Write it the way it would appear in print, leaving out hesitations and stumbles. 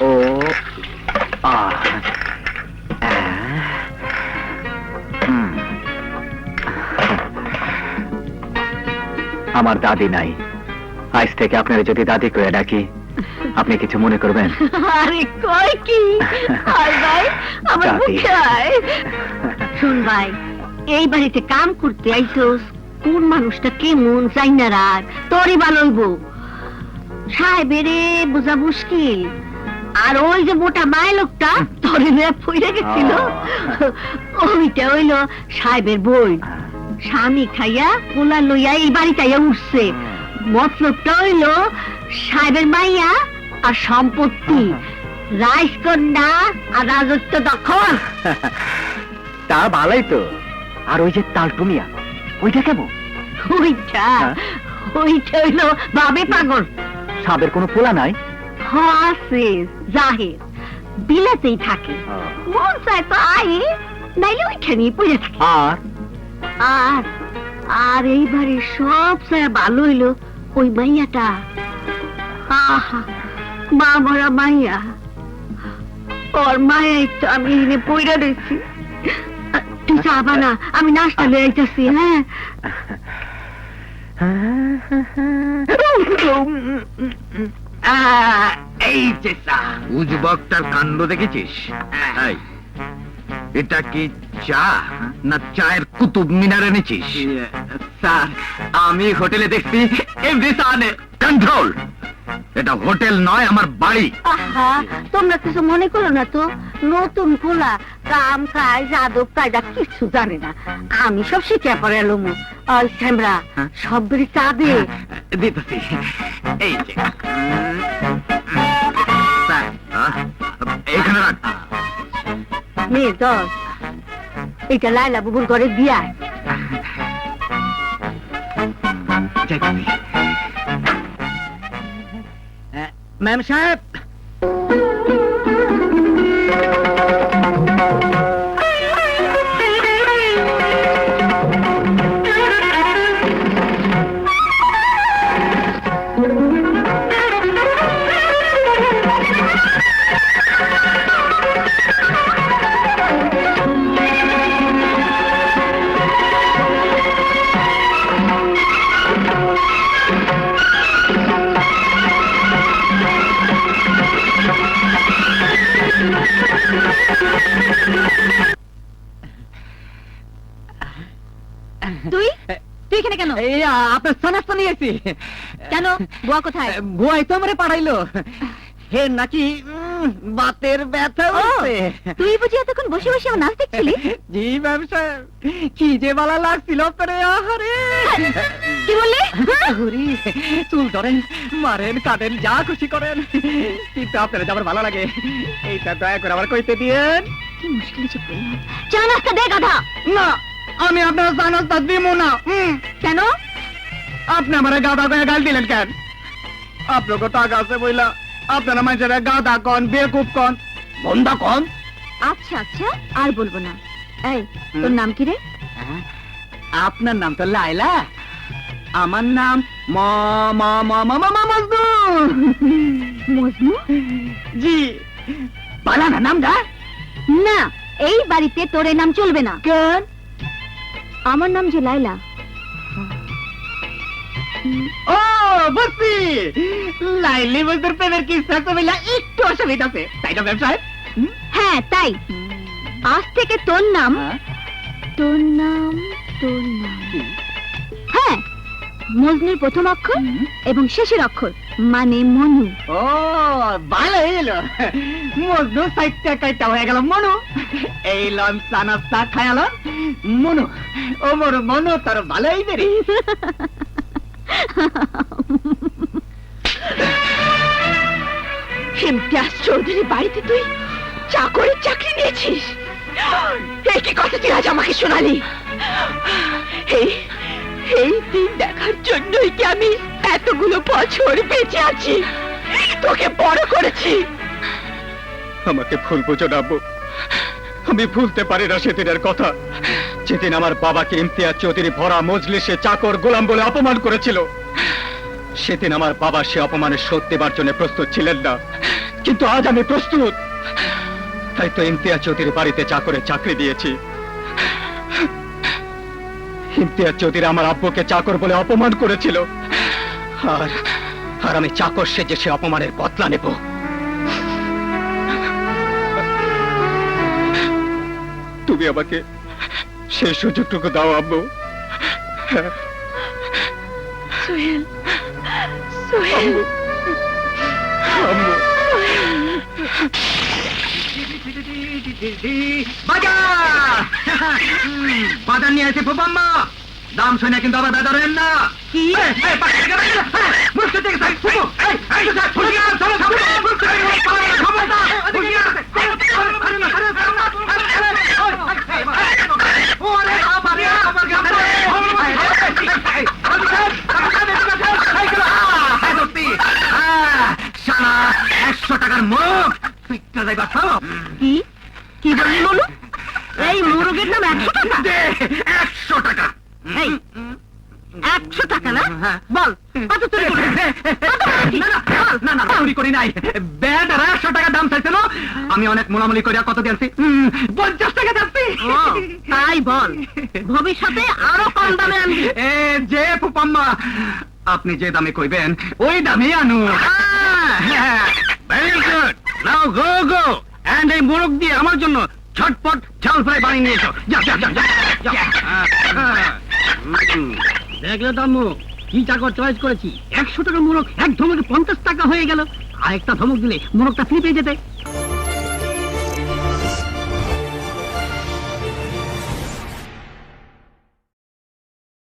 ও আমার দাদি নাই, আজ থেকে আপনারা যদি দাদি করে ডাকি আপনি কিছু মনে করবেন? আরে কই কি আয় ভাই, আমার দাদি। মুখে আয়। শুন ভাই, এই বাড়িতে কাম করতে আইছস, কোন মানুষটা কেমন চাই না রাখ, তোরই ভালো হইব। সাহেবেরে বোঝা মুশকিল। আর ওই যে মোটা মায় লোকটা তোরে নিয়ে পইরা গেছিল, ওইটা হইল সাহেবের বই। স্বামী খাইয়া পোলা লইয়া এই বাড়িতে আইয়া উঠছে। মতলবটা হইল সাহেবের মাইয়া আর সম্পত্তি, রাজকন্যা আর রাজত্ব দখল। তা ভালোই তো। আর ওই যে তালটুমিয়া, ওইটা কেমন? ওইটা হইল বাবে পাগল। সাবের কোনো পোলা নাই? আছে, জাহের বিলাতেই থাকে। মন চায় তো আয়, নাইলে ওইখানেই পড়ে থাকে। আর আর এইবারে সব চায় ভালো হইল ওই মাইয়াটা। আহা, মা মরা মাইয়া, ওর মায়া একটু আমি এনে পইরা রয়েছি। তুই যাবা না, আমি নাস্তা লয়ে আইতাছি। হ্যাঁ, এই যে উজবকটার কাণ্ড দেখেছিস? এই, এটা কি চা না চায়ের কুতুব মিনার এনেছিস? স্যার, আমি হোটেলে দেখছি এমনি চা নে। কন্ট্রোল! এটা হোটেল নয়, আমার বাড়ি। আহা, তোমরা কিছু মনে করো না তো। নতুন খোলা কাম কাজ আদব কায়দা কিছু জানে না, আমি সব শিখে পড়ে এলাম। শ্যামরা সব বেড়ে চা দে। দিতেছি। এই যে স্যার, এইখানে রাখ। মেয়ে দশ, এটা লাইলা বুবুর ঘরে দিয়া। ম্যাম সাহেব, তুই তুই এখানে কেন? এই আপনার সোনাস্তা নিয়েছি। কেন? বুয়া কোথায়? বুয়াই তো আমারে পাঠাইলো। হে নাকি বাতের ব্যথা হচ্ছে। তুই বুঝি এতক্ষণ বসে বসে আমার নাচ দেখছিলি? জি ম্যাম সাহেব, কি যে ভালো লাগছিল আপনারে। আহারে, কি বললি? ঘুরি চুল ধরেন, মারেন, কাঁদেন, যা খুশি করেন, কিন্তু আপনারা যে আমার ভালো লাগে এইটা দয়া করে আমার কইতে দিয়েন। কি মুশকিল যে বললাম। চা নাস্তা দে গাধা। না, আমি আপনার জানাজা দিব না। কেন? আপনি আমার গাদা কয়ে গাল দিলেন কেন? আপনাকে টাকা আছে বইলা আপনারা মানুষের গাদা কন, বেকুব কন, বন্ধা কন। আচ্ছা আচ্ছা, আর বলবো না। এই, তোর নাম কি রে? আপনার নাম তো লাইলা, আমার নাম মজনু। মজনু? জি, পালা না নামটা। না, এই বাড়িতে তোর এই নাম চলবে না। কেন? আমার নাম যে লাইলা। ও বুঝছি, লাইলি মজদুর প্রেমের কিস্সা তো বইলা একটু অসুবিধা আছে, তাই না ম্যাম সাহেব? হ্যাঁ তাই। আজ থেকে তোর নাম তোর নাম হ্যাঁ, মজনুর প্রথম অক্ষর এবং শেষের অক্ষর মানে মনু। ও ভালো হইল, মজনু সাইটটা কাইটা হয়ে গেল মনু। এই লন সানাস্তা খায়াল মনু। ও মোর মনু, তার ভালো হইবে রে। ইমতিয়াজ চৌধুরী বাড়িতে তুই চাকরের চাকরি নিয়েছিস? এই কি কথা তুই আজ আমাকে শোনালি? এই দিন দেখার জন্যই কি আমি এতগুলো বছর বেঁচে আছি, তোকে বড় করেছি। আমাকে ভুল বুঝো না আব্বু, আমি ভুলতে পারি না সেদিনের কথা, যেদিন আমার বাবাকে ইমতিয়াজ চৌধুরী ভরা মজলিসে চাকর গোলাম বলে অপমান করেছিল। সেদিন আমার বাবা সে অপমানের শোধ দেবার জন্য প্রস্তুত ছিলেন না, কিন্তু আজ আমি প্রস্তুত। তাই তো ইমতিয়াজ চৌধুরী বাড়িতে চাকরে চাকরি দিয়েছি। ইমতিয়াজ চৌধুরী আমার আব্বুকে চাকর বলে অপমান করেছিল, আর আর আমি চাকর সেজে সে অপমানের বদলা নেব। তুমি আমাকে সেই সুযোগটুকু দাও আব্বু। সোহেল, সোহেল, আম্মু, বাজার নিয়ে এসে ফুপাম্মা, দাম শুনে কিন্তু আবার বেদরেন না। কি? সারা 100 টাকার মুখ পিকটা যাইবা তো। কি কি বললি বলো? এই মোরগের দাম 100 টাকা? 100 টাকা। এই 100 টাকা না? বল কত চুরি করেছিস? না না চুরি করি নাই। বেটারা 100 টাকা দাম চাইছিল, আমি অনেক মোলামুলি করিয়া কত দিয়েছি? 50 টাকা দিচ্ছি। ও, তাই বল, ভবিষ্যতে আরো কম দামে আনবি। এ যে ফুপাম্মা, আপনি যে দামে কইবেন ওই দামে আনু। Very good, now go go, and এই মোরগ দিয়ে আমার জন্য ঝটপট ঝাল ফ্রাই বানিয়ে নিয়ে এসো। যা যা যা যা। দেখলে দাম্মু কি চাকর চয়েস করেছি। 100 টাকার মোরগ এক ধমকে 50 টাকা হয়ে গেল। আরেকটা ধমক দিলে মোরগটা ফ্রি পেয়ে যেতে।